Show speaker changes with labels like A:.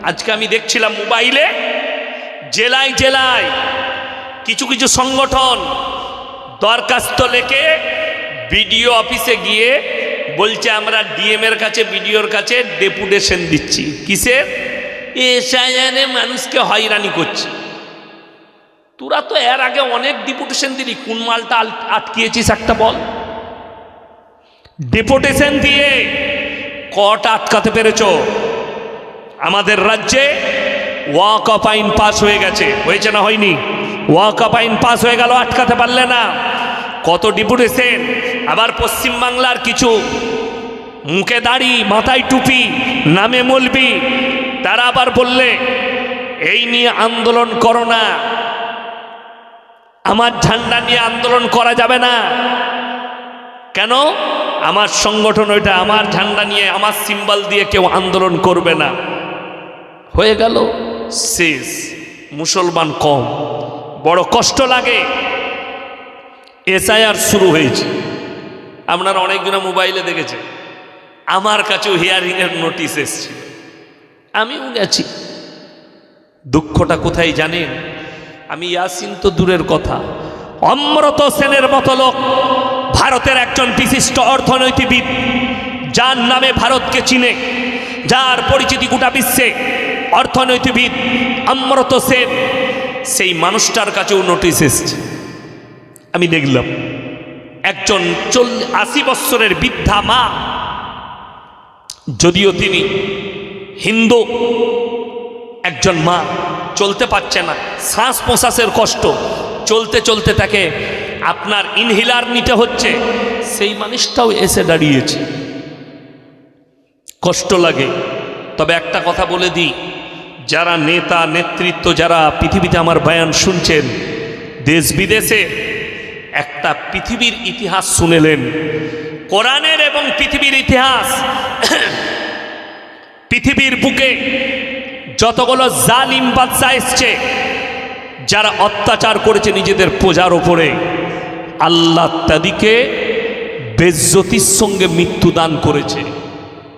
A: আজকে আমি দেখছিলাম মোবাইলে, জেলায় জেলায় কিছু কিছু সংগঠন দরখাস্ত লেখে বিডিও অফিসে গিয়ে বলছে আমরা ডিএম এর কাছে, বিডিওর কাছে ডেপুটেশন দিচ্ছি। কিসের? এসআইআরে মানুষকে হয়রানি করছে। তোরা তো এর আগে অনেক ডেপুটেশন দিলি, কোন মালটা আটকিয়েছিস একটা বল। ডেপুটেশন দিয়ে কটা আটকাতে পেরেছ? আমাদের রাজ্যে ওয়াকফ আইন পাস হয়ে গেছে, হয়েছে না হয়নি? ওয়াকফ আইন পাস হয়ে গেল, আটকাতে পারলে না। কত ডেপুটেশন। আবার পশ্চিমবাংলার কিছু মুখে দাড়ি, মাথায় টুপি, নামে মলবি, তারা আবার বললে এই নিয়ে আন্দোলন করো না, আমার ঝান্ডা নিয়ে আন্দোলন করা যাবে না। কেন? আমার সংগঠন ওইটা, আমার ঝান্ডা নিয়ে, আমার সিম্বল দিয়ে কেউ আন্দোলন করবে না। হয়ে গেল শেষ। মুসলমান কম, বড় কষ্ট লাগে। এসআইআর শুরু হয়েছে, আপনারা অনেকজন মোবাইলে দেখেছেন। আমার কাছেও হিয়ারিং এর নোটিশ এসেছিল, আমিও গেছি। দুঃখটা কোথায় জানেন? আমি ইয়াসিন তো দূরের কথা, অমর্ত্য সেনের মতো লোক, ভারতের একজন বিশিষ্ট অর্থনীতিবিদ, যার নামে ভারতকে চিনে, যার পরিচিতি গোটা বিশ্বে, অর্থনীতিবিদ অমর্ত্য সেন, সেই মানুষটার কাছেও নোটিশ এসছে। আমি দেখলাম একজন 80 বৎসরের বৃদ্ধা মা, যদিও তিনি হিন্দু, একজন মা চলতে পারছে না, শ্বাস প্রশ্বাসের কষ্ট, চলতে চলতে তাকে আপনার ইনহেলার নিতে হচ্ছে। সেই মানুষটাও এসে দাঁড়িয়েছে। কষ্ট লাগে। তবে একটা কথা বলে দিই, যারা নেতা নেতৃত্ব, যারা পৃথিবীতে আমার বয়ান শুনছেন, দেশ বিদেশে একটা পৃথিবীর ইতিহাস শুনেলেন, কোরআনের এবং পৃথিবীর ইতিহাস। পৃথিবীর বুকে যতগুলো জালিম বাদশা এসছে, যারা অত্যাচার করেছে নিজেদের প্রজার ওপরে, আল্লাহ তাদেরকে বেজ্জতির সঙ্গে মৃত্যুদান করেছে।